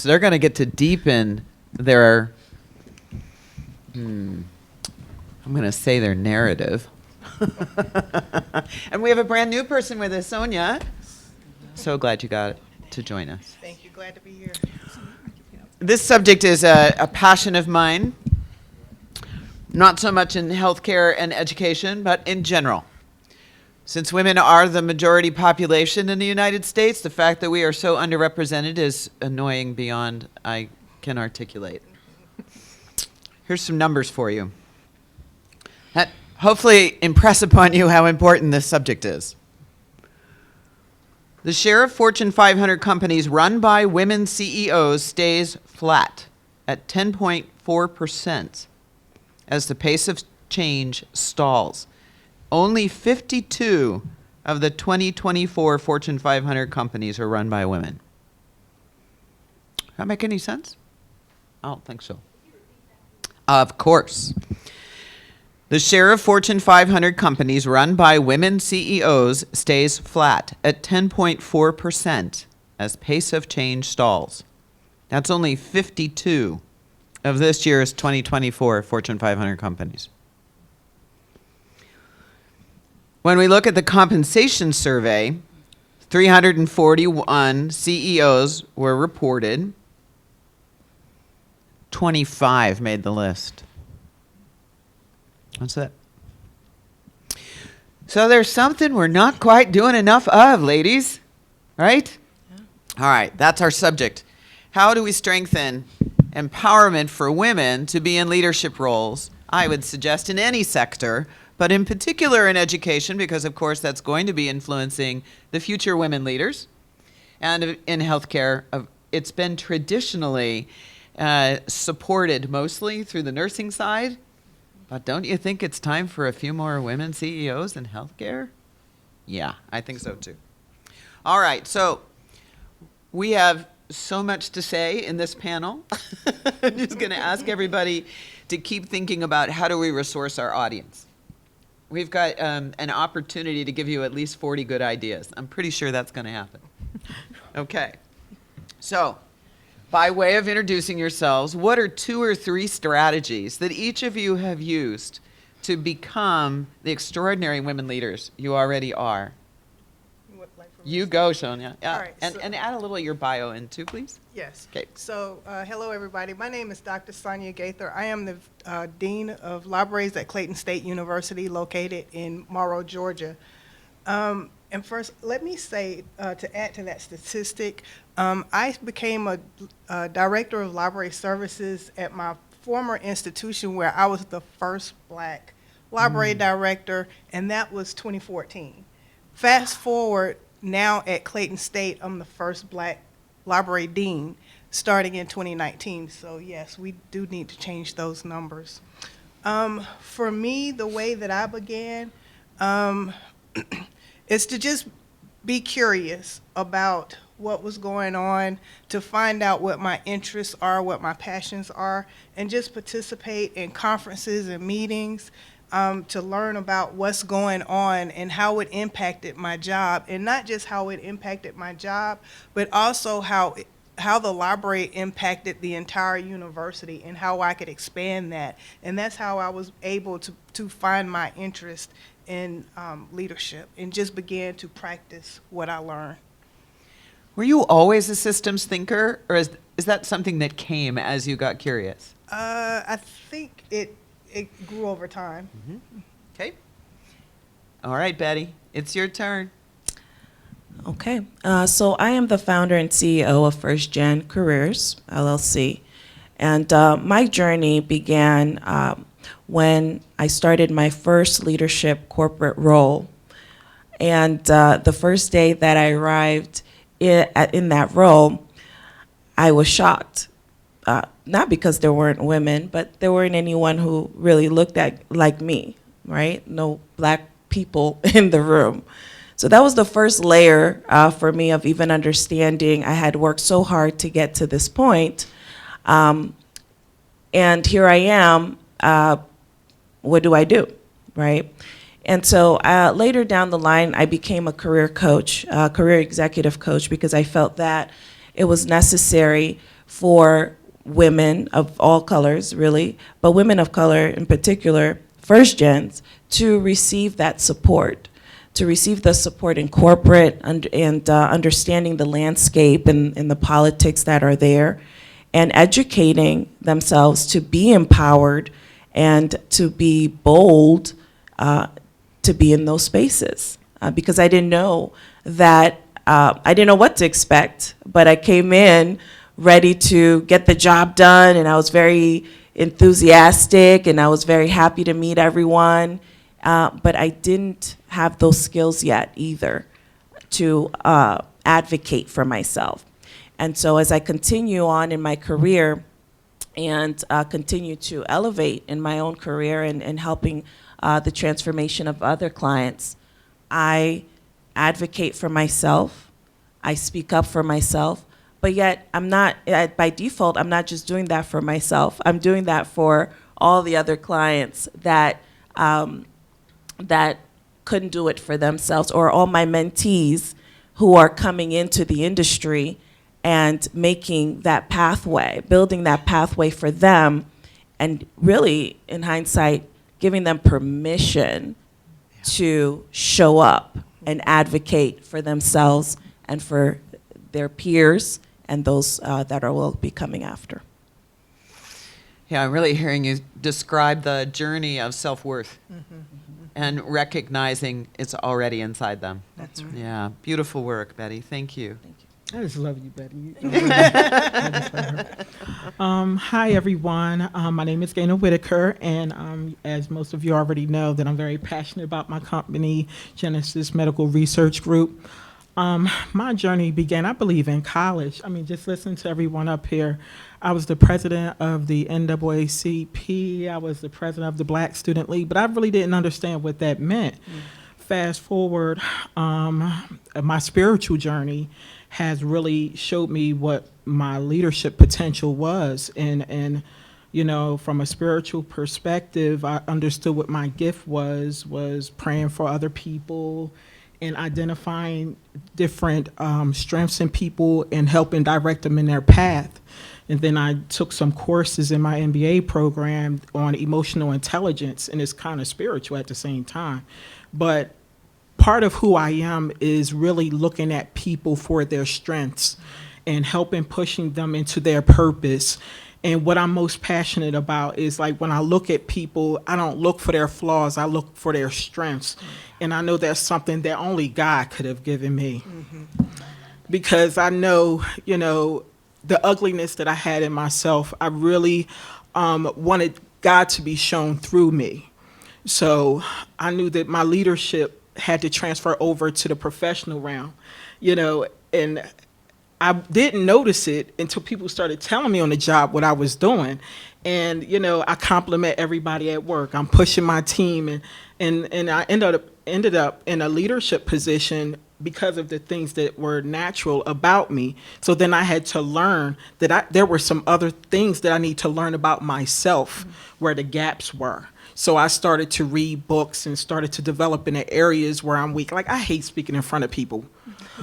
they're going to get to deepen their, I'm going to say their narrative. And we have a brand new person with us, Sonia. So glad you got to join us. Thank you. Glad to be here. This subject is a passion of mine, not so much in healthcare and education, but in general. Since women are the majority population in the United States, the fact that we are so underrepresented is annoying beyond I can articulate. Here's some numbers for you that hopefully impress upon you how important this subject is. The share of Fortune 500 companies run by women CEOs stays flat at 10.4% as the pace of change stalls. Only 52 of the 2024 Fortune 500 companies are run by women. Does that make any sense? I don't think so. Of course. The share of Fortune 500 companies run by women CEOs stays flat at 10.4% as pace of change stalls. That's only 52 of this year's 2024 Fortune 500 companies. When we look at the compensation survey, 341 CEOs were reported. 25 made the list. What's that? So there's something we're not quite doing enough of, ladies. Right? Yeah. All right, that's our subject. How do we strengthen empowerment for women to be in leadership roles? I would suggest in any sector, but in particular in education, because of course that's going to be influencing the future women leaders. And in healthcare, it's been traditionally supported mostly through the nursing side. But don't you think it's time for a few more women CEOs in healthcare? Yeah, I think so too. All right, so we have so much to say in this panel. I'm just going to ask everybody to keep thinking about how do we resource our audience. We've got an opportunity to give you at least 40 good ideas. I'm pretty sure that's going to happen. Okay. So, by way of introducing yourselves, what are 2 or 3 strategies that each of you have used to become the extraordinary women leaders you already are? You go, Sonia. Yeah. All right, and add a little of your bio in too, please. Yes. Okay. So, hello, everybody. My name is Dr. Sonia Gaither. I am the Dean of Libraries at Clayton State University, located in Morrow, Georgia. And first, let me say, to add to that statistic, I became a director of library services at my former institution where I was the first black library director, and that was 2014. Fast forward, now at Clayton State, I'm the first black library dean starting in 2019. So yes, we do need to change those numbers. For me, the way that I began is to just be curious about what was going on, to find out what my interests are, what my passions are, and just participate in conferences and meetings to learn about what's going on and how it impacted my job, and not just how it impacted my job, but also how the library impacted the entire university and how I could expand that. And that's how I was able to find my interest in leadership and just began to practice what I learned. Were you always a systems thinker, or is that something that came as you got curious? I think it grew over time. Mm-hmm. Okay. All right, Betty, it's your turn. Okay, so I am the founder and CEO of First Gen Careers, LLC. And my journey began when I started my first leadership corporate role. And the first day that I arrived in that role, I was shocked. Not because there weren't women, but there weren't anyone who really looked like me, right? No black people in the room. So that was the first layer for me of even understanding I had worked so hard to get to this point. And here I am, what do I do, right? And so later down the line, I became a career coach, career executive coach, because I felt that it was necessary for women of all colors, really, but women of color in particular, first gens, to receive that support, to receive the support in corporate and understanding the landscape and the politics that are there, and educating themselves to be empowered and to be bold to be in those spaces. Because I didn't know that, I didn't know what to expect, but I came in ready to get the job done, and I was very enthusiastic, and I was very happy to meet everyone, but I didn't have those skills yet either to advocate for myself. And so as I continue on in my career and continue to elevate in my own career and helping the transformation of other clients, I advocate for myself, I speak up for myself, but yet I'm not, by default, I'm not just doing that for myself. I'm doing that for all the other clients that, that couldn't do it for themselves, or all my mentees who are coming into the industry and making that pathway, building that pathway for them, and really, in hindsight, giving them permission to show up and advocate for themselves and for their peers and those that will be coming after. Yeah, I'm really hearing you describe the journey of self-worth and recognizing it's already inside them. That's right. Yeah, beautiful work, Betty. Thank you. Thank you. I just love you, Betty. I just love her. Hi, everyone. My name is Gaynor Whitaker, and as most of you already know, that I'm very passionate about my company, Genesis Medical Research Group. My journey began, I believe, in college. I mean, just listening to everyone up here. I was the president of the NAACP. I was the president of the Black Student League, but I really didn't understand what that meant. Fast forward, my spiritual journey has really showed me what my leadership potential was. And you know, from a spiritual perspective, I understood what my gift was praying for other people and identifying different strengths in people and helping direct them in their path. And then I took some courses in my MBA program on emotional intelligence, and it's kind of spiritual at the same time. But part of who I am is really looking at people for their strengths and helping pushing them into their purpose. And what I'm most passionate about is, like, when I look at people, I don't look for their flaws, I look for their strengths. And I know that's something that only God could have given me. Because I know, you know, the ugliness that I had in myself, I really wanted God to be shown through me. So I knew that my leadership had to transfer over to the professional realm, you know, and I didn't notice it until people started telling me on the job what I was doing. And, you know, I compliment everybody at work. I'm pushing my team, and I ended up in a leadership position because of the things that were natural about me. So then I had to learn that there were some other things that I need to learn about myself, where the gaps were. So I started to read books and started to develop in the areas where I'm weak. Like, I hate speaking in front of people.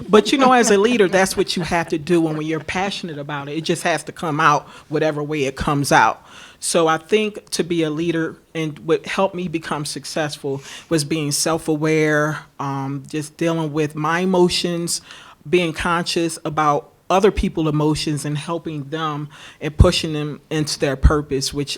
But, you know, as a leader, that's what you have to do. And when you're passionate about it, it just has to come out whatever way it comes out. So I think to be a leader, and what helped me become successful was being self-aware, just dealing with my emotions, being conscious about other people's emotions and helping them and pushing them into their purpose, which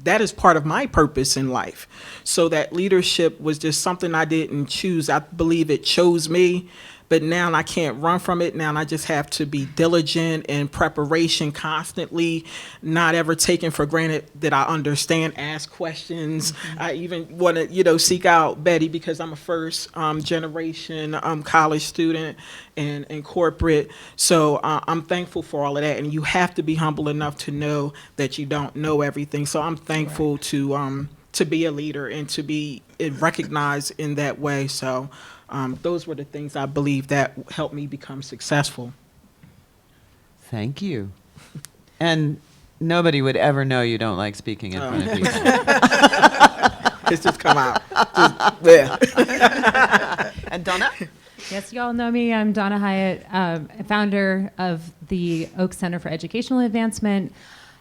that is part of my purpose in life. So that leadership was just something I didn't choose. I believe it chose me, but now I can't run from it. Now I just have to be diligent in preparation constantly, not ever taking for granted that I understand, ask questions. I even want to, you know, seek out Betty because I'm a first generation college student and corporate. So I'm thankful for all of that. And you have to be humble enough to know that you don't know everything. So I'm thankful to be a leader and to be recognized in that way. So those were the things I believe that helped me become successful. Thank you. And nobody would ever know you don't like speaking in front of people. It's just come out. Yeah. And Donna? Yes, you all know me. I'm Donna Hyatt, founder of the Oak Center for Educational Advancement.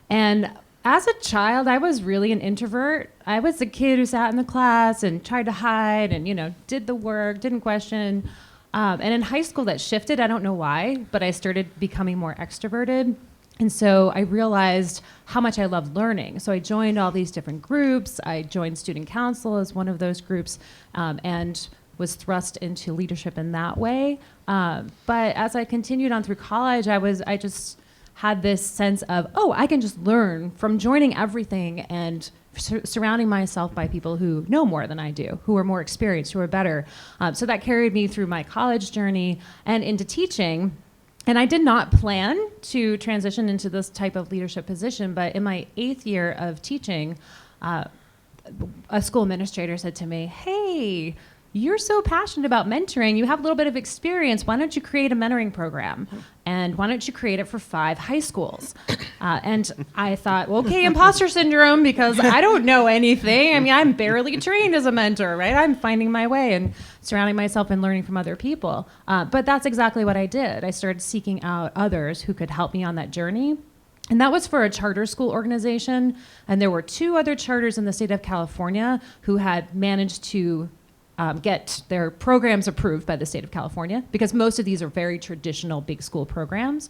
And as a child, I was really an introvert. I was a kid who sat in the class and tried to hide and, did the work, didn't question. And in high school, that shifted. I don't know why, but I started becoming more extroverted. And so I realized how much I loved learning. So I joined all these different groups. I joined student council as one of those groups, and was thrust into leadership in that way. But as I continued on through college, I just had this sense of, I can just learn from joining everything and surrounding myself by people who know more than I do, who are more experienced, who are better. So that carried me through my college journey and into teaching. And I did not plan to transition into this type of leadership position, but in my 8th year of teaching, a school administrator said to me, "Hey, you're so passionate about mentoring. You have a little bit of experience. Why don't you create a mentoring program? And why don't you create it for 5 high schools?" And I thought, well, okay, imposter syndrome, because I don't know anything. I mean, I'm barely trained as a mentor, right? I'm finding my way and surrounding myself and learning from other people. But that's exactly what I did. I started seeking out others who could help me on that journey. And that was for a charter school organization. And there were 2 other charters in the state of California who had managed to get their programs approved by the state of California, because most of these are very traditional big school programs.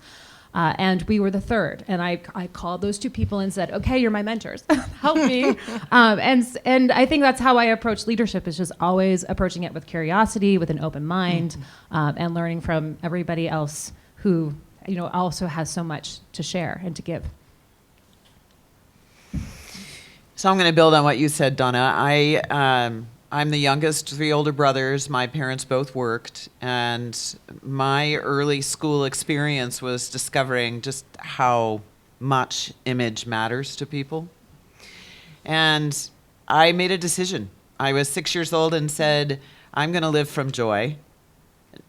And we were the 3rd. And I called those 2 people and said, okay, you're my mentors. Help me. And I think that's how I approach leadership, is just always approaching it with curiosity, with an open mind, and learning from everybody else who also has so much to share and to give. So I'm going to build on what you said, Donna. I'm the youngest, 3 older brothers. My parents both worked, and my early school experience was discovering just how much image matters to people. And I made a decision. I was 6 years old and said, I'm going to live from joy,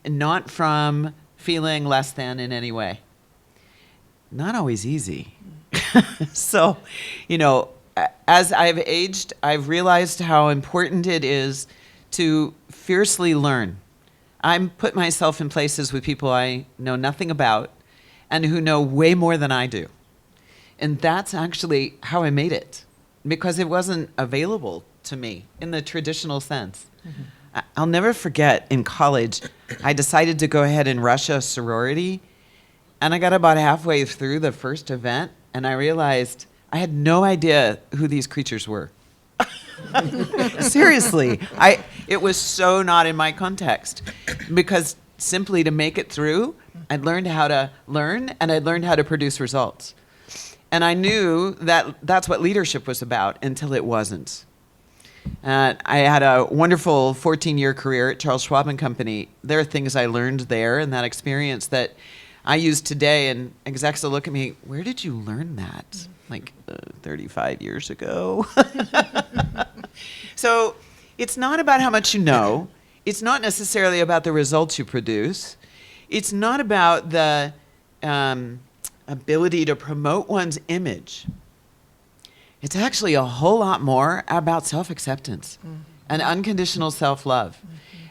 not from feeling less than in any way. Not always easy. So, as I've aged, I've realized how important it is to fiercely learn. I put myself in places with people I know nothing about and who know way more than I do. And that's actually how I made it, because it wasn't available to me in the traditional sense. Mm-hmm. I'll never forget, in college, I decided to go ahead and rush a sorority, and I got about halfway through the first event, and I realized I had no idea who these creatures were. Seriously, it was so not in my context, because simply to make it through, I'd learned how to learn, and I'd learned how to produce results. And I knew that that's what leadership was about until it wasn't. I had a wonderful 14-year career at Charles Schwab and Company. There are things I learned there in that experience that I use today, and execs will look at me, where did you learn that? 35 years ago. So it's not about how much you know. It's not necessarily about the results you produce. It's not about the ability to promote one's image. It's actually a whole lot more about self-acceptance and unconditional self-love.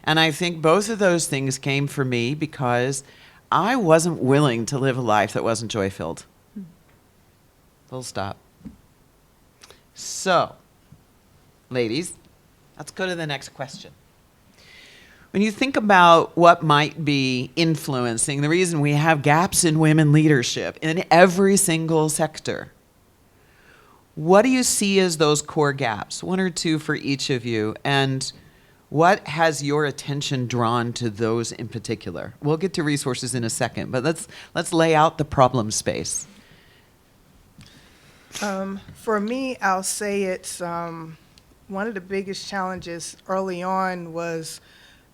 And I think both of those things came for me because I wasn't willing to live a life that wasn't joy-filled. Full stop. So, ladies, let's go to the next question. When you think about what might be influencing, the reason we have gaps in women leadership in every single sector, what do you see as those core gaps? 1 or 2 for each of you. And what has your attention drawn to those in particular? We'll get to resources in a second, but let's lay out the problem space. For me, I'll say it's one of the biggest challenges early on was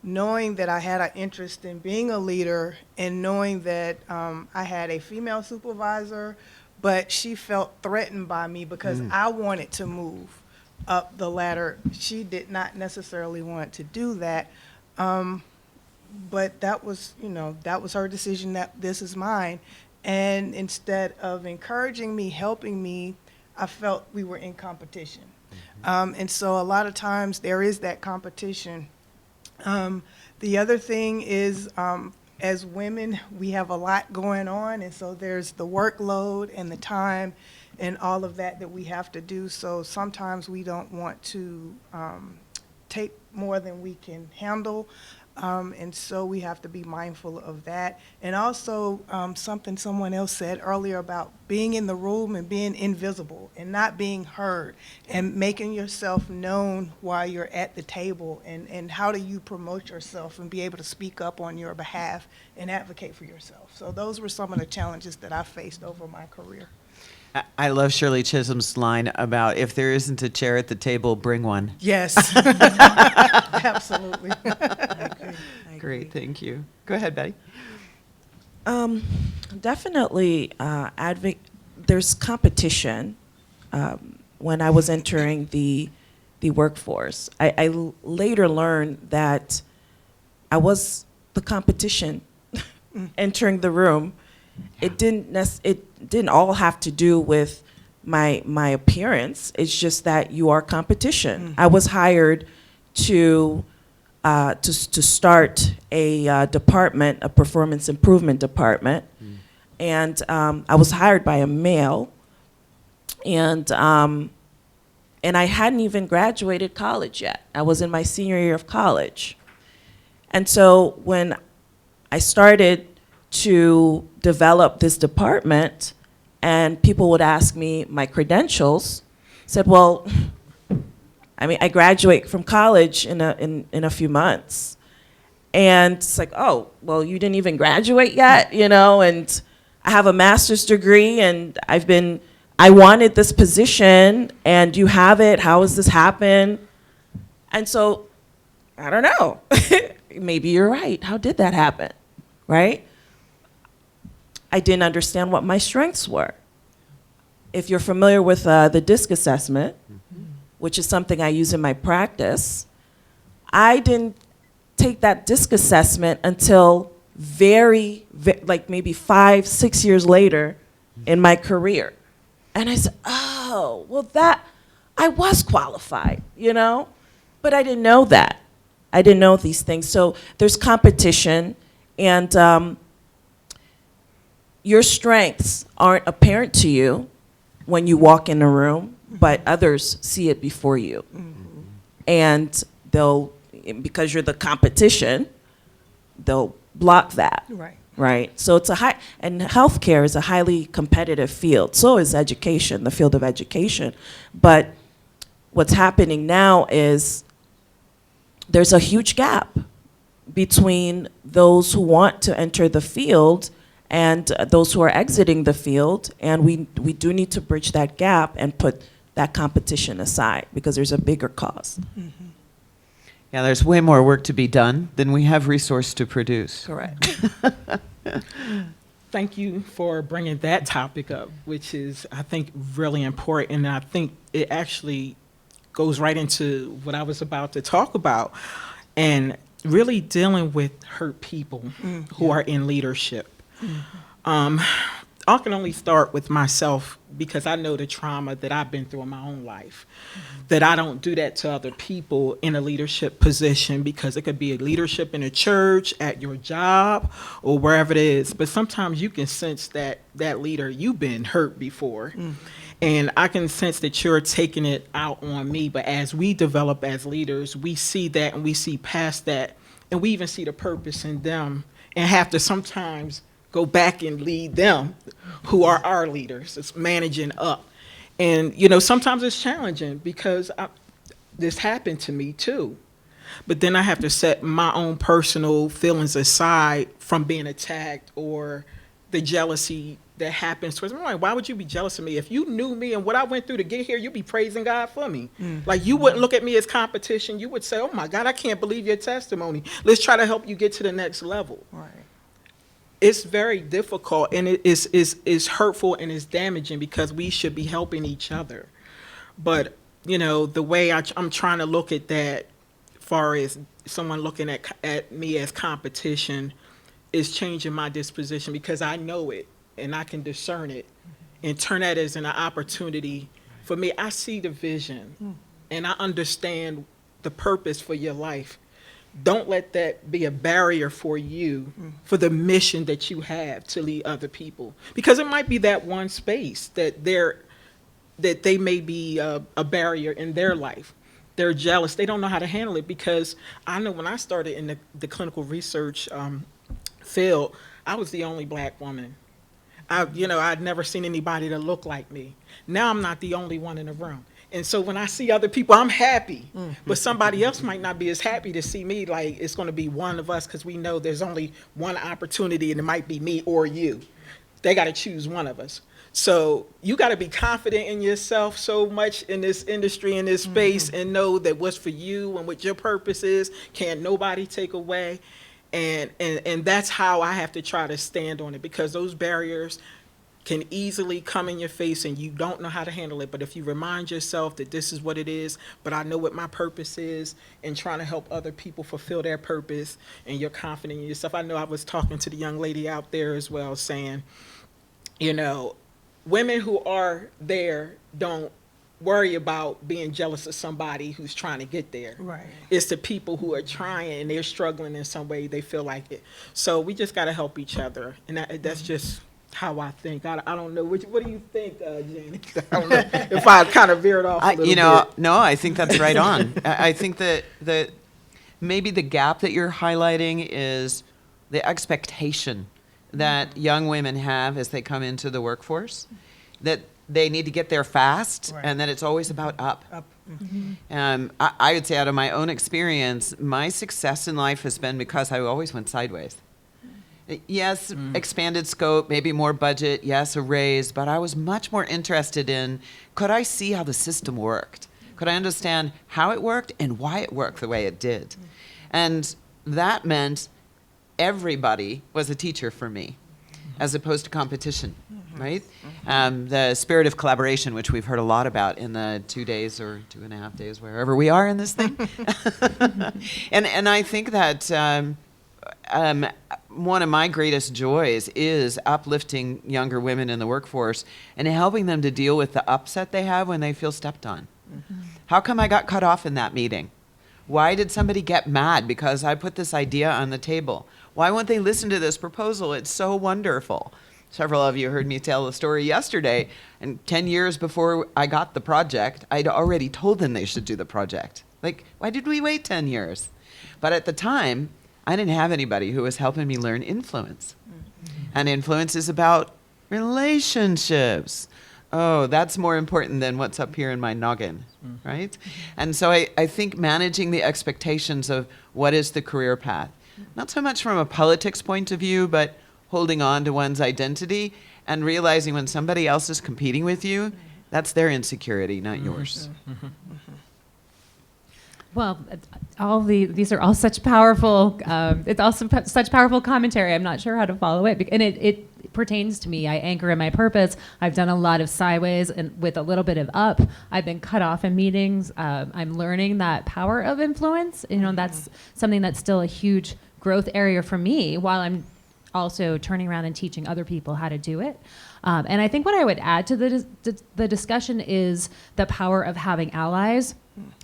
knowing that I had an interest in being a leader, and knowing that I had a female supervisor, but she felt threatened by me because I wanted to move up the ladder. She did not necessarily want to do that, but that was her decision, that this is mine. And instead of encouraging me, helping me, I felt we were in competition. And so a lot of times there is that competition. The other thing is, as women, we have a lot going on, and so there's the workload and the time and all of that that we have to do. So sometimes we don't want to take more than we can handle. And so we have to be mindful of that. And also, something someone else said earlier about being in the room and being invisible and not being heard and making yourself known while you're at the table. And how do you promote yourself and be able to speak up on your behalf and advocate for yourself? So those were some of the challenges that I faced over my career. I love Shirley Chisholm's line about if there isn't a chair at the table, bring one. Yes, absolutely. I agree. Great, thank you. Go ahead, Betty. Definitely, there's competition. When I was entering the workforce, I later learned that I was the competition entering the room. It didn't all have to do with my appearance. It's just that you are competition. I was hired to start a department, a performance improvement department, and I was hired by a male, and I hadn't even graduated college yet. I was in my senior year of college, and so when I started to develop this department, and people would ask me my credentials, said, well, I mean, I graduate from college in a few months. And it's like, oh, well, you didn't even graduate yet, you know, and I have a master's degree, and I wanted this position, and you have it, how has this happened? And so, I don't know, maybe you're right, how did that happen, right? I didn't understand what my strengths were. If you're familiar with the DISC assessment, which is something I use in my practice, I didn't take that DISC assessment until like maybe 5-6 years later in my career. And I said, oh, well I was qualified, you know? But I didn't know that. I didn't know these things. So there's competition, and your strengths aren't apparent to you when you walk in a room, but others see it before you. And because you're the competition, they'll block that. Right. Right? So and healthcare is a highly competitive field. So is education, the field of education. But what's happening now is there's a huge gap between those who want to enter the field and those who are exiting the field, and we do need to bridge that gap and put that competition aside because there's a bigger cause. Yeah, there's way more work to be done than we have resource to produce. Correct. Thank you for bringing that topic up, which is, I think, really important. And I think it actually goes right into what I was about to talk about, and really dealing with hurt people who are in leadership. I can only start with myself because I know the trauma that I've been through in my own life, that I don't do that to other people in a leadership position, because it could be a leadership in a church, at your job, or wherever it is. But sometimes you can sense that leader, you've been hurt before. And I can sense that you're taking it out on me. But as we develop as leaders, we see that and we see past that. And we even see the purpose in them and have to sometimes go back and lead them, who are our leaders. It's managing up. And, you know, sometimes it's challenging because this happened to me too. But then I have to set my own personal feelings aside from being attacked or the jealousy that happens towards me. I'm like, why would you be jealous of me? If you knew me and what I went through to get here, you'd be praising God for me. Like, you wouldn't look at me as competition. You would say, oh my God, I can't believe your testimony. Let's try to help you get to the next level. Right. It's very difficult, and it is hurtful and is damaging because we should be helping each other. But, you know, the way I'm trying to look at that, far as someone looking at me as competition, is changing my disposition because I know it and I can discern it and turn that as an opportunity. For me, I see the vision and I understand the purpose for your life. don't let that be a barrier for you, for the mission that you have to lead other people. Because it might be that one space that they may be a barrier in their life. They're jealous. They don't know how to handle it, because I know when I started in the clinical research field, I was the only black woman. I'd never seen anybody that looked like me. Now I'm not the only one in the room. And so when I see other people, I'm happy. But somebody else might not be as happy to see me. Like, it's going to be one of us, because we know there's only one opportunity, and it might be me or you. They got to choose one of us. So you got to be confident in yourself so much in this industry, in this space, and know that what's for you and what your purpose is, can't nobody take away. And that's how I have to try to stand on it, because those barriers can easily come in your face and you don't know how to handle it. But if you remind yourself that this is what it is, but I know what my purpose is, and trying to help other people fulfill their purpose, and you're confident in yourself. I know I was talking to the young lady out there as well, saying, women who are there don't worry about being jealous of somebody who's trying to get there. Right. It's the people who are trying and they're struggling in some way, they feel like it. So we just got to help each other. And that's just how I think. I don't know. What do you think, Janice? I don't know if I kind of veered off a little bit. No, I think that's right on. I think that maybe the gap that you're highlighting is the expectation that young women have as they come into the workforce, that they need to get there fast, Right. and that it's always about up. Mm-hmm. I would say, out of my own experience, my success in life has been because I always went sideways. Yes, expanded scope, maybe more budget, yes, a raise, but I was much more interested in, could I see how the system worked? Could I understand how it worked and why it worked the way it did? And that meant everybody was a teacher for me, as opposed to competition, right? The spirit of collaboration, which we've heard a lot about in the 2 days or 2.5 days, wherever we are in this thing. and I think that one of my greatest joys is uplifting younger women in the workforce and helping them to deal with the upset they have when they feel stepped on. How come I got cut off in that meeting? Why did somebody get mad because I put this idea on the table? Why won't they listen to this proposal? It's so wonderful. Several of you heard me tell the story yesterday, and 10 years before I got the project, I'd already told them they should do the project. Like, why did we wait 10 years? But at the time, I didn't have anybody who was helping me learn influence. And influence is about relationships. Oh, that's more important than what's up here in my noggin, right? And so I think managing the expectations of what is the career path, not so much from a politics point of view, but holding on to one's identity and realizing when somebody else is competing with you, that's their insecurity, not yours. Well, these are all such powerful. It's also such powerful commentary. I'm not sure how to follow it, and it pertains to me. I anchor in my purpose. I've done a lot of sideways and with a little bit of up. I've been cut off in meetings. I'm learning that power of influence. That's something that's still a huge growth area for me, while I'm also turning around and teaching other people how to do it. And I think what I would add to the discussion is the power of having allies,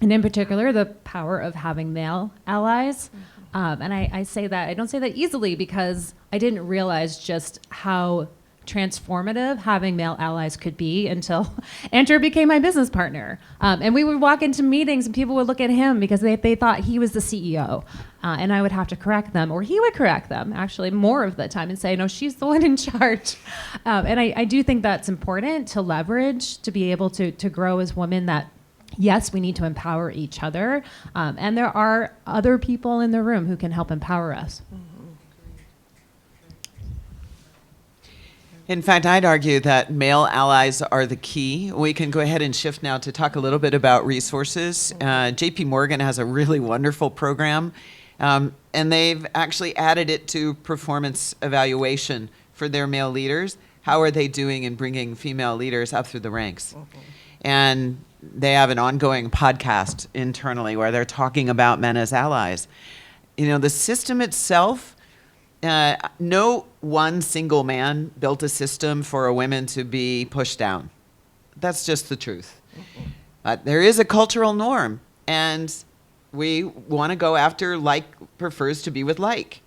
and in particular, the power of having male allies. And I say that, I don't say that easily, because I didn't realize just how transformative having male allies could be until Andrew became my business partner. And we would walk into meetings and people would look at him because they thought he was the CEO. And I would have to correct them, or he would correct them, actually, more of the time, and say, no, she's the one in charge. And I do think that's important to leverage, to be able to grow as women, that yes, we need to empower each other. And there are other people in the room who can help empower us. In fact, I'd argue that male allies are the key. We can go ahead and shift now to talk a little bit about resources. JP Morgan has a really wonderful program, and they've actually added it to performance evaluation for their male leaders. How are they doing in bringing female leaders up through the ranks? And they have an ongoing podcast internally where they're talking about men as allies. The system itself, no one single man built a system for a woman to be pushed down. That's just the truth. But there is a cultural norm, and we want to go after like prefers to be with like.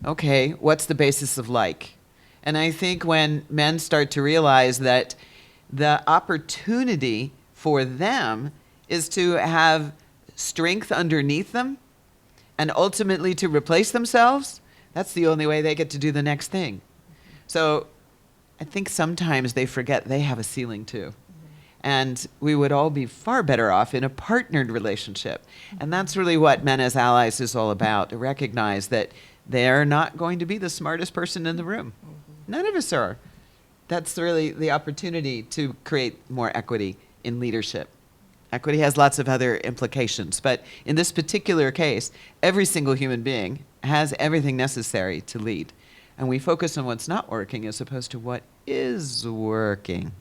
Okay, what's the basis of like? And I think when men start to realize that the opportunity for them is to have strength underneath them and ultimately to replace themselves, that's the only way they get to do the next thing. So I think sometimes they forget they have a ceiling too. And we would all be far better off in a partnered relationship. And that's really what Men as Allies is all about, to recognize that they're not going to be the smartest person in the room. None of us are. That's really the opportunity to create more equity in leadership. Equity has lots of other implications, but in this particular case, every single human being has everything necessary to lead. And we focus on what's not working as opposed to what is working.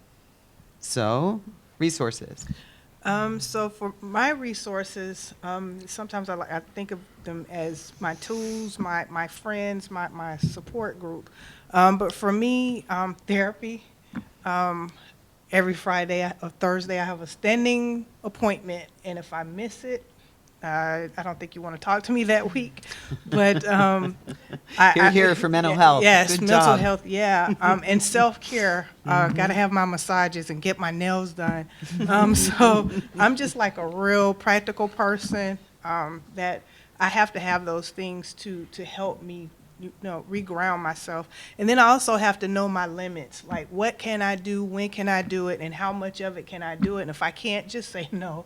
So, resources. So for my resources, sometimes I think of them as my tools, my friends, my support group. But for me, therapy. Every Friday or Thursday, I have a standing appointment, and if I miss it, I don't think you want to talk to me that week. But You're here for mental health. Yes, Good mental job. health. Yeah, and self-care. Got to have my massages and get my nails done. So I'm just like a real practical person that I have to have those things to help me, reground myself. And then I also have to know my limits. Like, what can I do? When can I do it? And how much of it can I do it? And if I can't, just say no.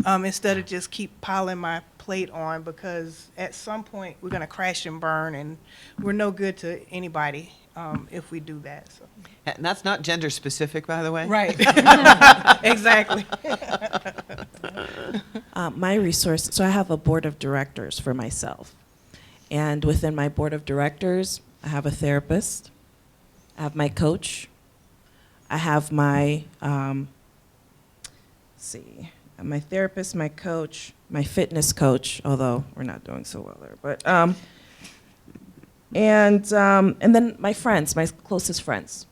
Instead of just keep piling my plate on, because at some point we're going to crash and burn, and we're no good to anybody if we do that. So. And that's not gender specific, by the way. Right. Exactly. My resource, so I have a board of directors for myself. And within my board of directors, I have a therapist, I have my coach, I have my, my therapist, my coach, my fitness coach, although we're not doing so well there, but, and then my friends, my closest friends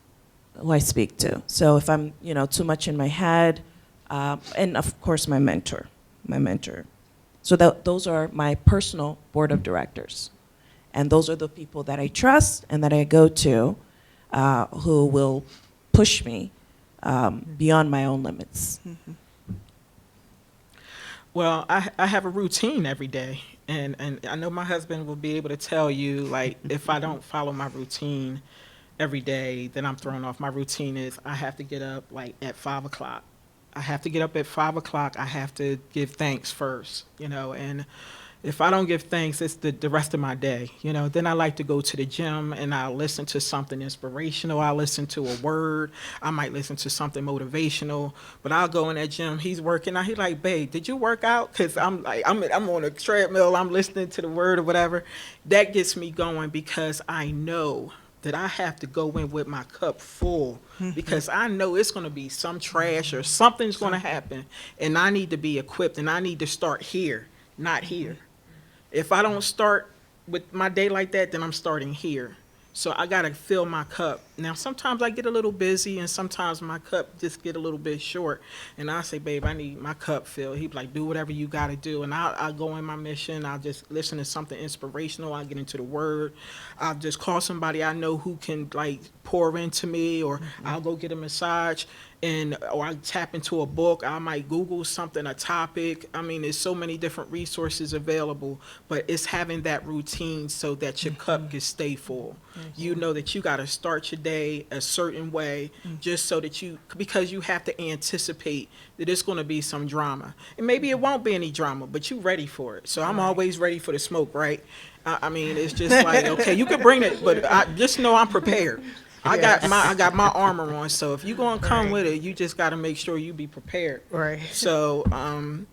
who I speak to. So if I'm, too much in my head, and of course my mentor. So those are my personal board of directors. And those are the people that I trust and that I go to who will push me beyond my own limits. Well, I have a routine every day, and I know my husband will be able to tell you, like, if I don't follow my routine every day, then I'm thrown off. My routine is I have to get up, like, at 5 o'clock. I have to get up at 5 o'clock. I have to give thanks first, and if I don't give thanks, it's the rest of my day, Then I like to go to the gym and I'll listen to something inspirational. I'll listen to a word. I might listen to something motivational. But I'll go in that gym. He's working out. He's like, babe, did you work out? Because I'm on a treadmill. I'm listening to the word or whatever. That gets me going because I know that I have to go in with my cup full because I know it's going to be some trash or something's going to happen. And I need to be equipped and I need to start here, not here. If I don't start with my day like that, then I'm starting here. So I got to fill my cup. Now, sometimes I get a little busy and sometimes my cup just get a little bit short. And I say, babe, I need my cup filled. He'd be like, do whatever you got to do. And I'll go in my mission. I'll just listen to something inspirational. I'll get into the word. I'll just call somebody I know who can, like, pour into me, or I'll go get a massage. Or I tap into a book. I might Google something, a topic. I mean, there's so many different resources available, but it's having that routine so that your cup can stay full. You know that you got to start your day a certain way just so that because you have to anticipate that it's going to be some drama. And maybe it won't be any drama, but you're ready for it. So I'm always ready for the smoke, right? I mean, it's just like, okay, you can bring it, but I just know I'm prepared. I got my armor on, so if you're gonna come with it, you just got to make sure you be prepared. Right. So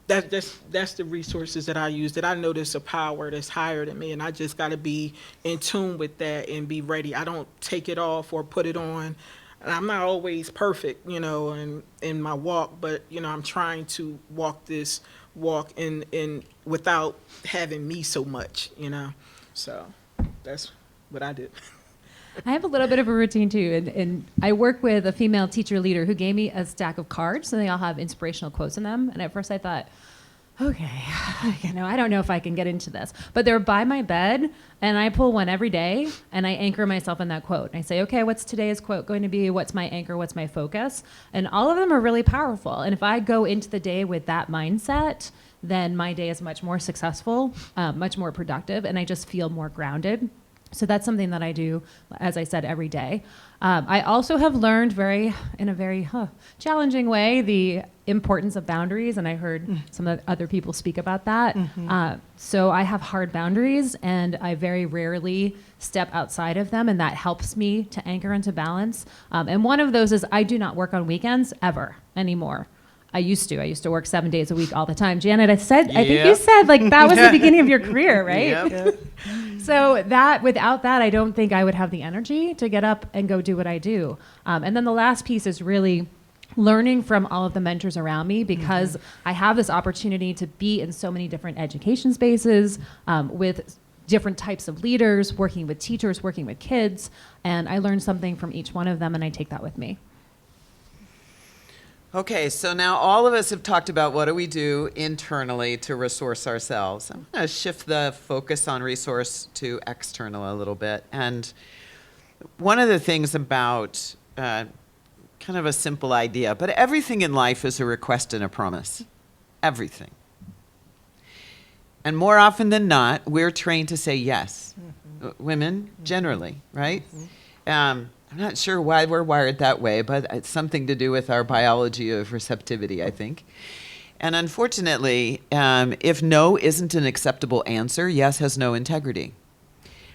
that's the resources that I use. That I know there's a power that's higher than me, and I just got to be in tune with that and be ready. I don't take it off or put it on. And I'm not always perfect, in my walk, but I'm trying to walk this walk in without having me so much, So that's what I did. I have a little bit of a routine too, and I work with a female teacher leader who gave me a stack of cards, and they all have inspirational quotes in them. And at first I thought, okay, I don't know if I can get into this. But they're by my bed, and I pull one every day, and I anchor myself in that quote. And I say, okay, what's today's quote going to be? What's my anchor? What's my focus? And all of them are really powerful. And if I go into the day with that mindset, then my day is much more successful, much more productive, and I just feel more grounded. So that's something that I do, as I said, every day. I also have learned in a very challenging way, the importance of boundaries, and I heard some of the other people speak about that. So I have hard boundaries, and I very rarely step outside of them, and that helps me to anchor into balance. And one of those is I do not work on weekends ever anymore. I used to work 7 days a week all the time. Janet, I think you said like that was the beginning of your career, right? Yep. So without that, I don't think I would have the energy to get up and go do what I do. And then the last piece is really learning from all of the mentors around me, because I have this opportunity to be in so many different education spaces with different types of leaders, working with teachers, working with kids, and I learn something from each one of them, and I take that with me. Okay, so now all of us have talked about what do we do internally to resource ourselves. I'm going to shift the focus on resource to external a little bit. And one of the things about kind of a simple idea, but everything in life is a request and a promise. Everything. And more often than not, we're trained to say yes. Women, generally, right? I'm not sure why we're wired that way, but it's something to do with our biology of receptivity, I think. And unfortunately, if no isn't an acceptable answer, yes has no integrity.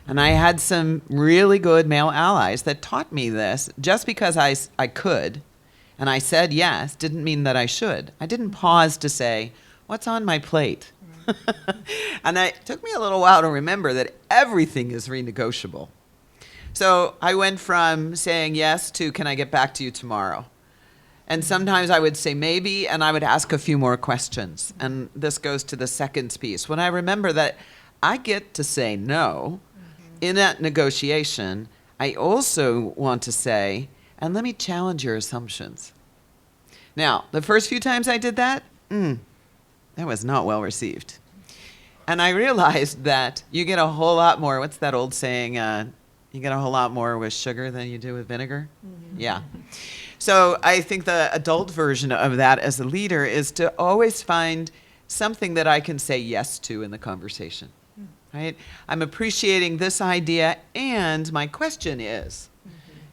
And I had some really good male allies that taught me this. Just because I could and I said yes didn't mean that I should. I didn't pause to say, what's on my plate? And it took me a little while to remember that everything is renegotiable. So I went from saying yes to, can I get back to you tomorrow? And sometimes I would say maybe, and I would ask a few more questions. And this goes to the second piece. When I remember that I get to say no in that negotiation, I also want to say, and let me challenge your assumptions. Now, the first few times I did that, that was not well received. And I realized that you get a whole lot more, what's that old saying, you get a whole lot more with sugar than you do with vinegar? Yeah. So I think the adult version of that as a leader is to always find something that I can say yes to in the conversation, right? I'm appreciating this idea, and my question is,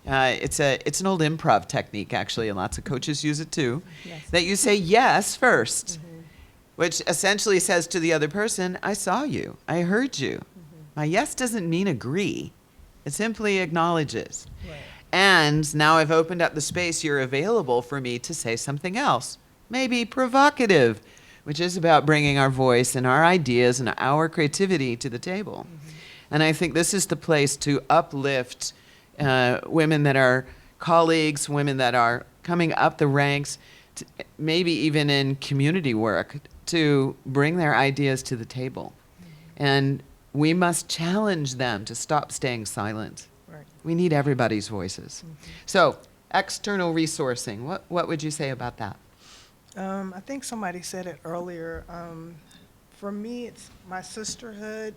it's an old improv technique, actually, and lots of coaches use it too, that you say yes first, which essentially says to the other person, I saw you, I heard you. My yes doesn't mean agree. It simply acknowledges. Right. And now I've opened up the space, you're available for me to say something else, maybe provocative, which is about bringing our voice and our ideas and our creativity to the table. And I think this is the place to uplift women that are colleagues, women that are coming up the ranks, maybe even in community work, to bring their ideas to the table. And we must challenge them to stop staying silent. Right. We need everybody's voices. So, external resourcing, what would you say about that? I think somebody said it earlier. For me, it's my sisterhood,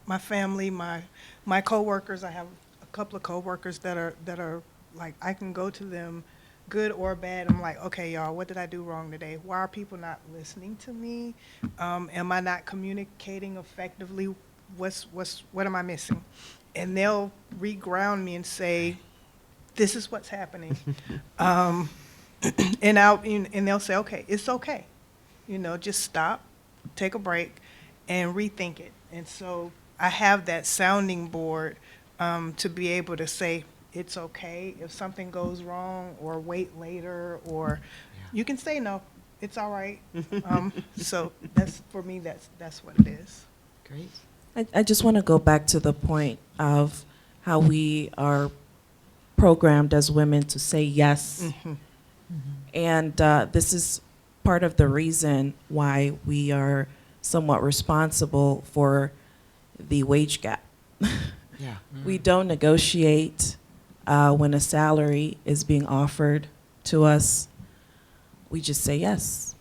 my family, my coworkers. I have a couple of coworkers that are like, I can go to them, good or bad. I'm like, okay, y'all, what did I do wrong today? Why are people not listening to me? Am I not communicating effectively? What am I missing? And they'll reground me and say, this is what's happening. And they'll say, okay, it's okay. Just stop, take a break, and rethink it. And so I have that sounding board to be able to say, it's okay if something goes wrong, or wait later, or you can say no, it's all right. So for me, that's what it is. Great. I just want to go back to the point of how we are programmed as women to say yes. And this is part of the reason why we are somewhat responsible for the wage gap. We don't negotiate when a salary is being offered to us. We just say yes.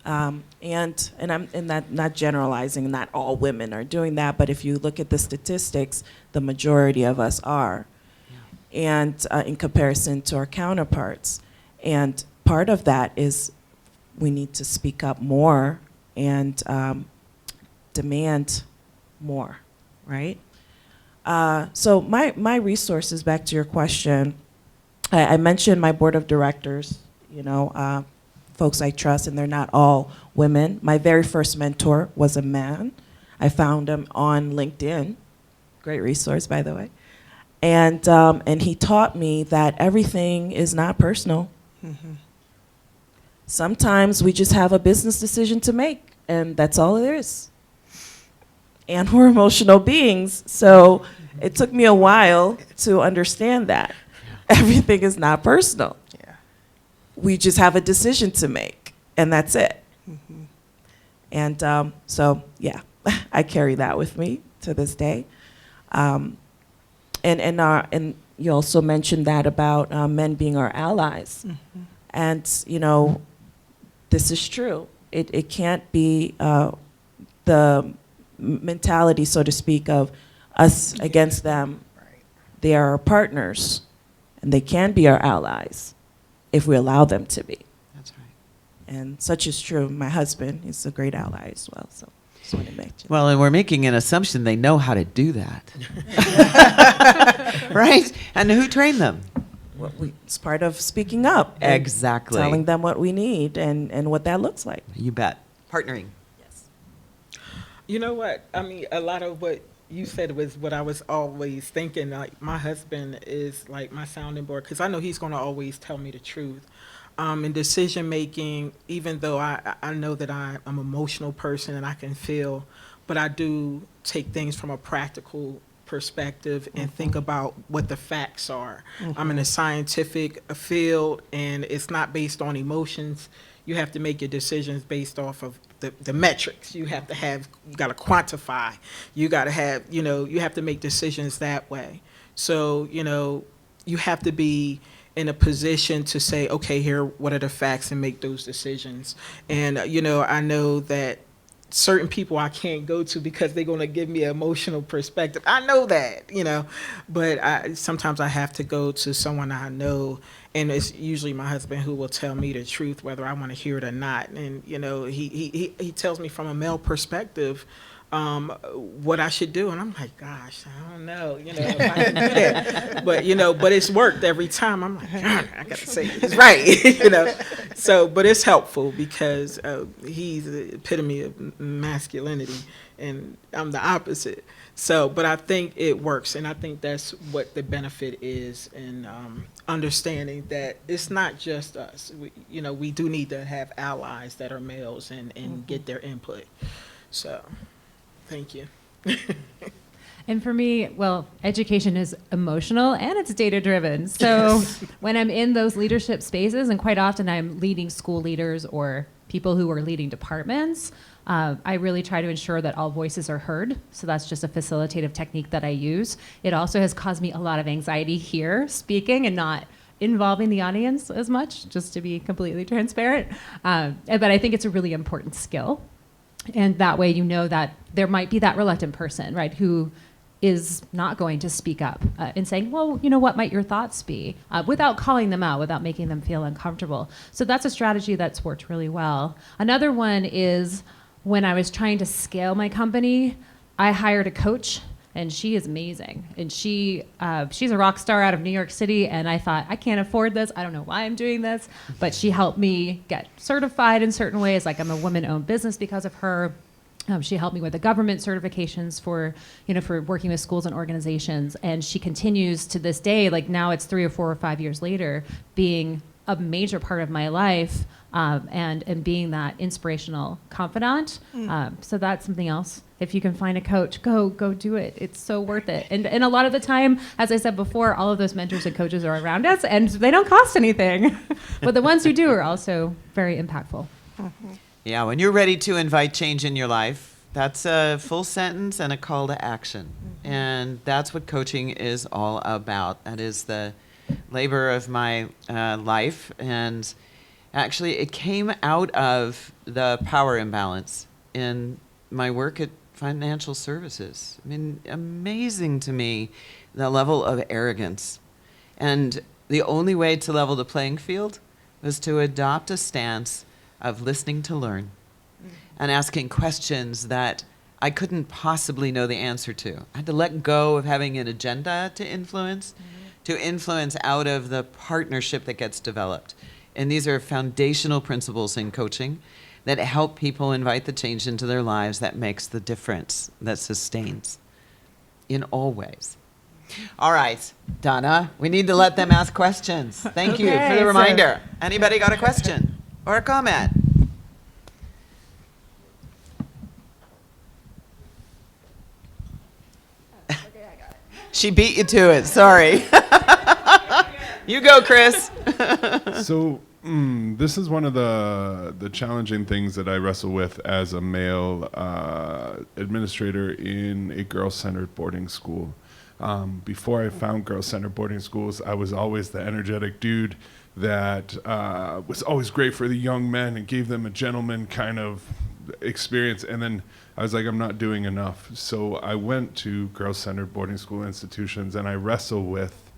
And I'm not generalizing, not all women are doing that, but if you look at the statistics, the majority of us are, and in comparison to our counterparts. And part of that is we need to speak up more and demand more, right? So my resources, back to your question, I mentioned my board of directors, folks I trust, and they're not all women. My very first mentor was a man. I found him on LinkedIn. Great resource, by the way. And he taught me that everything is not personal. Mhm. Sometimes we just have a business decision to make, and that's all it is. And we're emotional beings, so it took me a while to understand that. Everything is not personal. Yeah. We just have a decision to make, and that's it. Mhm. And so, yeah, I carry that with me to this day. And you also mentioned that about men being our allies. Mhm. And, this is true. It can't be the mentality, so to speak, of us against them. Right. They are our partners, and they can be our allies if we allow them to be. That's right. And such is true. My husband is a great ally as well, so just want to mention. Well, and we're making an assumption they know how to do that. Right? And who trained them? It's part of speaking up. And Exactly. telling them what we need and what that looks like. You bet. Partnering. Yes. You know what? I mean, a lot of what you said was what I was always thinking. Like, my husband is like my sounding board, because I know he's going to always tell me the truth. In decision making, even though I know that I'm an emotional person and I can feel, but I do take things from a practical perspective and think about what the facts are. I'm in a scientific field, and it's not based on emotions. You have to make your decisions based off of the metrics. You got to quantify. You got to have, you have to make decisions that way. So, you have to be in a position to say, okay, here, what are the facts, and make those decisions. And, I know that certain people I can't go to because they're going to give me an emotional perspective. I know that, but sometimes I have to go to someone I know, and it's usually my husband who will tell me the truth, whether I want to hear it or not. And, he tells me from a male perspective what I should do. And I'm like, gosh, I don't know, if I can do that. But it's worked every time. I'm like, God, I got to say it's right, So, but it's helpful because he's the epitome of masculinity, and I'm the opposite. So, but I think it works, and I think that's what the benefit is in understanding that it's not just us. We do need to have allies that are males and get their input. So. Thank you. And for me, well, education is emotional and it's data driven. So when I'm in those leadership spaces, and quite often I'm leading school leaders or people who are leading departments, I really try to ensure that all voices are heard. So that's just a facilitative technique that I use. It also has caused me a lot of anxiety here speaking and not involving the audience as much, just to be completely transparent. But I think it's a really important skill. And that way that there might be that reluctant person, right, who is not going to speak up and saying, well, what might your thoughts be, without calling them out, without making them feel uncomfortable. So that's a strategy that's worked really well. Another one is when I was trying to scale my company, I hired a coach, and she is amazing. And she's a rock star out of New York City, and I thought, I can't afford this. I don't know why I'm doing this. But she helped me get certified in certain ways, like I'm a woman-owned business because of her. She helped me with the government certifications for working with schools and organizations. And she continues to this day, like now it's 3 or 4 or 5 years later, being a major part of my life and being that inspirational confidant. So that's something else. If you can find a coach, go do it. It's so worth it. And a lot of the time, as I said before, all of those mentors and coaches are around us, and they don't cost anything. But the ones who do are also very impactful. Yeah, when you're ready to invite change in your life, that's a full sentence and a call to action. And that's what coaching is all about. That is the labor of my life. And Actually, it came out of the power imbalance in my work at financial services. I mean, amazing to me, the level of arrogance. And the only way to level the playing field was to adopt a stance of listening to learn and asking questions that I couldn't possibly know the answer to. I had to let go of having an agenda to influence out of the partnership that gets developed. And these are foundational principles in coaching that help people invite the change into their lives that makes the difference, that sustains in all ways. All right, Donna, we need to let them ask questions. Thank you for Okay, the reminder. Anybody got a question or a comment? She beat you to it, sorry. You go, Chris. So this is one of the challenging things that I wrestle with as a male administrator in a girl-centered boarding school. Before I found girl-centered boarding schools, I was always the energetic dude that was always great for the young men and gave them a gentleman kind of experience. And then I was like, I'm not doing enough. So I went to girl-centered boarding school institutions, and I wrestle with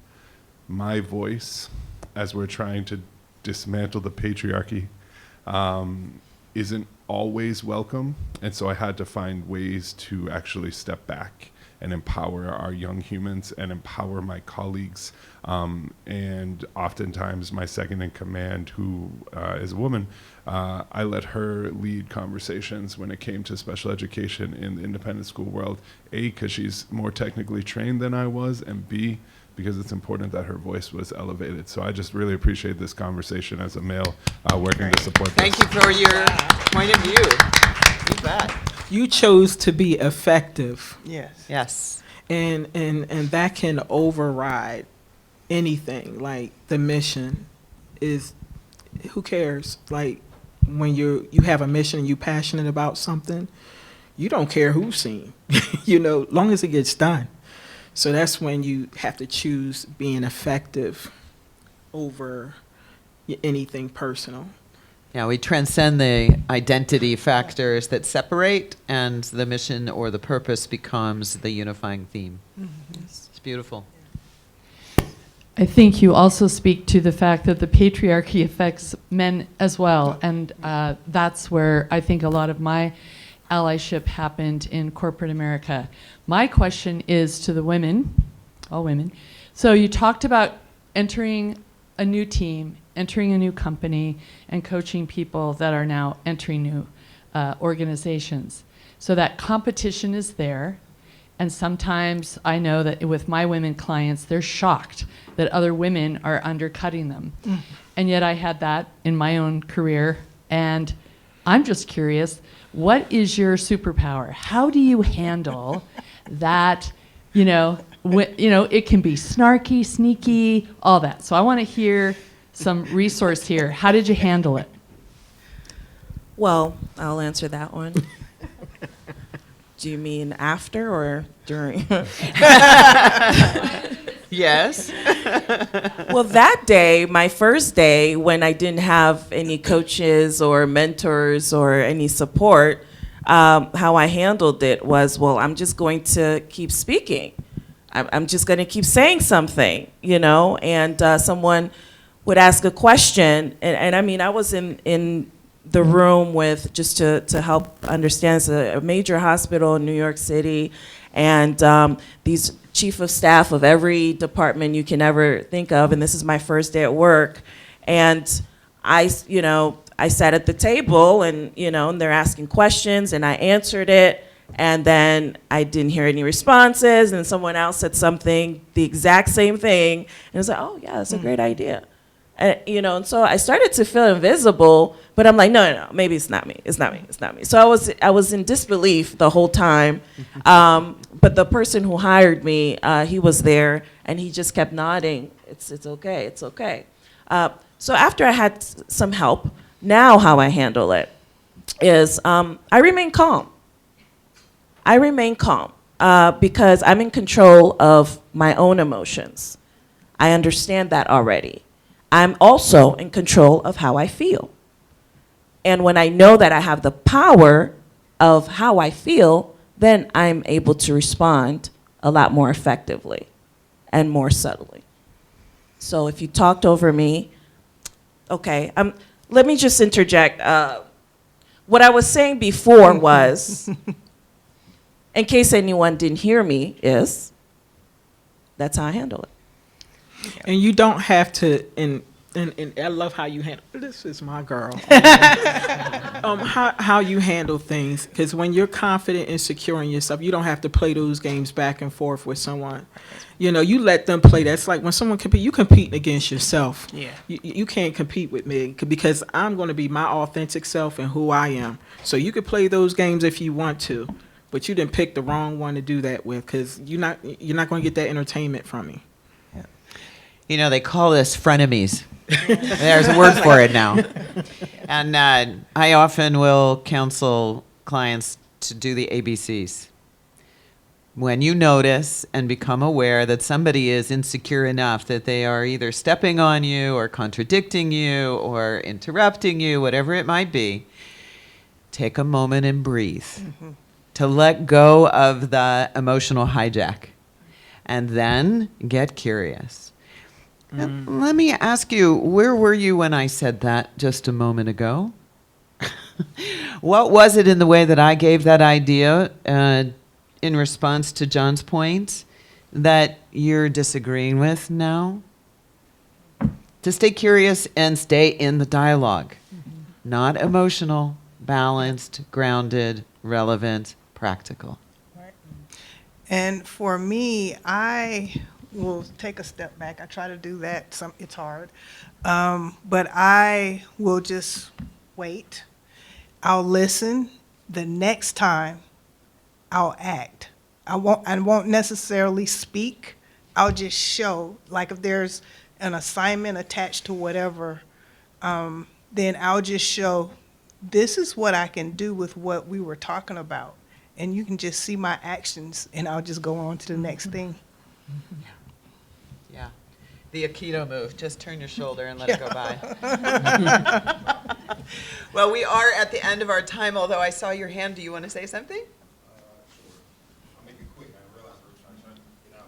my voice as we're trying to dismantle the patriarchy isn't always welcome. And so I had to find ways to actually step back and empower our young humans and empower my colleagues. And oftentimes my second in command, who is a woman, I let her lead conversations when it came to special education in the independent school world. A, because she's more technically trained than I was, and B, because it's important that her voice was elevated. So I just really appreciate this conversation as a male working to support this. Thank you for your point of view. You bet. You chose to be effective, Yes. Yes. and that can override anything. Like the mission is, who cares? Like when you have a mission and you're passionate about something, you don't care who's seen, long as it gets done. So that's when you have to choose being effective over anything personal. Yeah, we transcend the identity factors that separate, and the mission or the purpose becomes the unifying theme. It's beautiful. I think you also speak to the fact that the patriarchy affects men as well, and that's where I think a lot of my allyship happened in corporate America. My question is to the women, all women. So you talked about entering a new team, entering a new company, and coaching people that are now entering new organizations. So that competition is there. And sometimes I know that with my women clients, they're shocked that other women are undercutting them. And yet I had that in my own career. And I'm just curious, what is your superpower? How do you handle that, it can be snarky, sneaky, all that. So I want to hear some resource here. How did you handle it? Well, I'll answer that one. Do you mean after or during? Yes. Well, that day, my first day, when I didn't have any coaches or mentors or any support, how I handled it was, well, I'm just going to keep speaking. I'm just going to keep saying something, and someone would ask a question. And I mean, I was in the room with, just to help understand, it's a major hospital in New York City, and these chief of staff of every department you can ever think of, and this is my first day at work, and I sat at the table, and and they're asking questions, and I answered it, and then I didn't hear any responses, and someone else said something, the exact same thing, and I was like, oh yeah, that's a great idea. And, and so I started to feel invisible, but I'm like, no, maybe it's not me. So I was in disbelief the whole time. But the person who hired me, he was there, and he just kept nodding. It's okay. So after I had some help, now how I handle it is I remain calm. Because I'm in control of my own emotions. I understand that already. I'm also in control of how I feel. And when I know that I have the power of how I feel, then I'm able to respond a lot more effectively and more subtly. So if you talked over me, okay, let me just interject. What I was saying before was, in case anyone didn't hear me, is that's how I handle it. And you don't have to, and I love how you handle, this is my girl. How you handle things, because when you're confident and secure in yourself, you don't have to play those games back and forth with someone. You know, you let them play. That's like when someone compete, you compete against yourself. Yeah. You can't compete with me because I'm going to be my authentic self and who I am. So you could play those games if you want to, but you didn't pick the wrong one to do that with, because you're not going to get that entertainment from me. You know, they call this frenemies. There's a word for it now. And I often will counsel clients to do the ABCs. When you notice and become aware that somebody is insecure enough that they are either stepping on you or contradicting you or interrupting you, whatever it might be, take a moment and breathe. Mm-hmm. To let go of the emotional hijack. And then get curious. Let me ask you, where were you when I said that just a moment ago? What was it in the way that I gave that idea in response to John's point that you're disagreeing with now? To stay curious and stay in the dialogue. Not emotional, balanced, grounded, relevant, practical. Right. And for me, I will take a step back. I try to do that. It's hard. But I will just wait. I'll listen. The next time, I'll act. I won't necessarily speak. I'll just show. Like if there's an assignment attached to whatever, then I'll just show, this is what I can do with what we were talking about. And you can just see my actions, and I'll just go on to the next thing. Yeah. The Aikido move. Just turn your shoulder and let it go by. Well, we are at the end of our time, although I saw your hand. Do you want to say something? Sure. I'll make it quick. I realize we're trying to get out.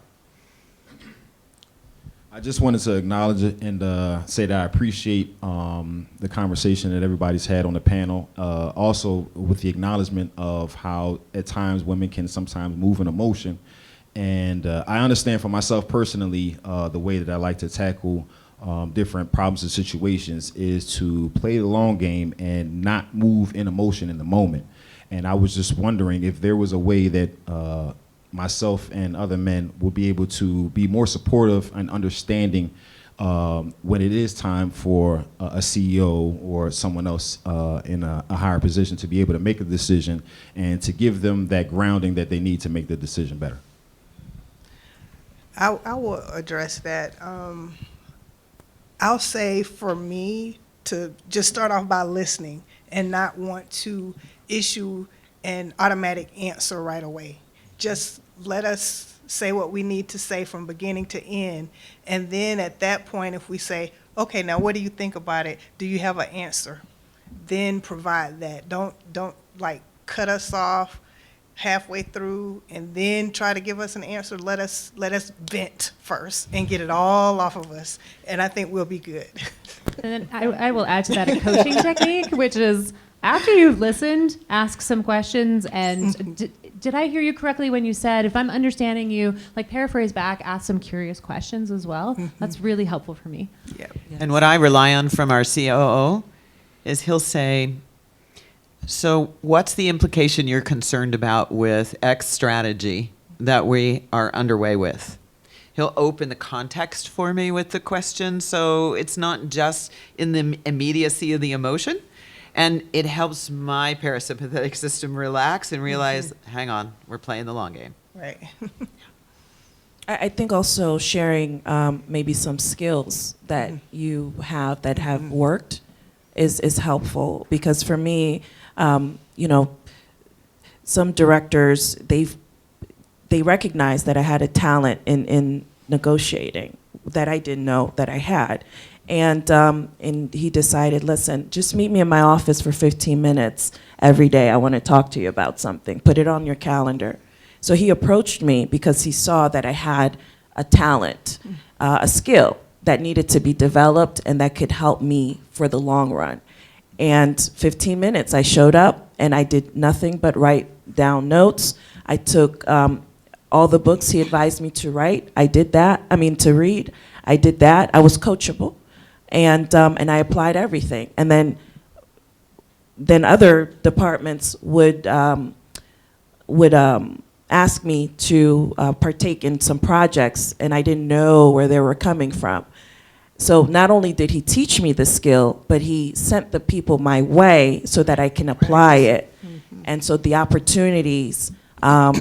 I just wanted to acknowledge it and say that I appreciate the conversation that everybody's had on the panel. Also, with the acknowledgement of how at times women can sometimes move in emotion. And I understand for myself personally, the way that I like to tackle different problems and situations is to play the long game and not move in emotion in the moment. And I was just wondering if there was a way that myself and other men would be able to be more supportive and understanding when it is time for a CEO or someone else in a higher position to be able to make a decision and to give them that grounding that they need to make the decision better. I will address that. I'll say for me to just start off by listening and not want to issue an automatic answer right away. Just let us say what we need to say from beginning to end. And then at that point, if we say, okay, now what do you think about it? Do you have an answer? Then provide that. Don't like cut us off halfway through and then try to give us an answer. Let us vent first and get it all off of us, and I think we'll be good. And then I will add to that a coaching technique, which is after you've listened, ask some questions. And did I hear you correctly when you said, if I'm understanding you, like paraphrase back, ask some curious questions as well? Mm-hmm. That's really helpful for me. Yeah. Yes. And what I rely on from our COO is he'll say, so what's the implication you're concerned about with X strategy that we are underway with? He'll open the context for me with the question, so it's not just in the immediacy of the emotion. And it helps my parasympathetic system relax and realize, hang on, we're playing the long game. Right. I think also sharing maybe some skills that you have that have worked is helpful, because for me, you know, some directors, they recognize that I had a talent in negotiating that I didn't know that I had. And he decided, listen, just meet me in my office for 15 minutes every day. I want to talk to you about something. Put it on your calendar. So he approached me because he saw that I had a talent, a skill that needed to be developed and that could help me for the long run. And 15 minutes, I showed up and I did nothing but write down notes. I took all the books he advised me to write. I did that. I mean, to read. I did that. I was coachable, and I applied everything. And then other departments would ask me to partake in some projects, and I didn't know where they were coming from. So not only did he teach me the skill, but he sent the people my way so that I can apply it. And so the opportunities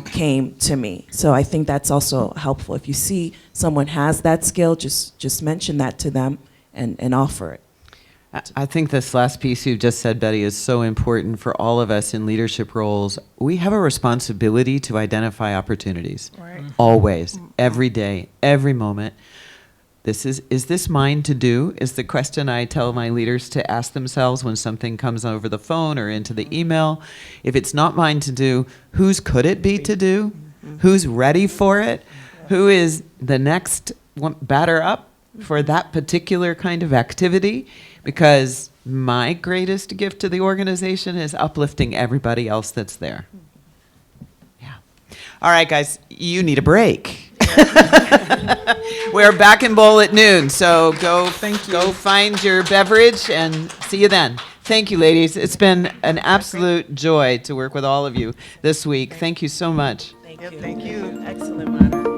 came to me. So I think that's also helpful. If you see someone has that skill, just mention that to them and offer it. I think this last piece you just said, Betty, is so important for all of us in leadership roles. We have a responsibility to identify opportunities. Right. Always, every day, every moment. Is this mine to do? Is the question I tell my leaders to ask themselves when something comes over the phone or into the email. If it's not mine to do, whose could it be to do? Who's ready for it? Who is the next batter up for that particular kind of activity? Because my greatest gift to the organization is uplifting everybody else that's there. Yeah. All right, guys, you need a break. We're back in bowl at noon, so go find your beverage and see you then. Thank you, ladies. It's been an absolute joy to work with all of you this week. Thank you so much. Thank Yep, you. thank you. Excellent, Mona.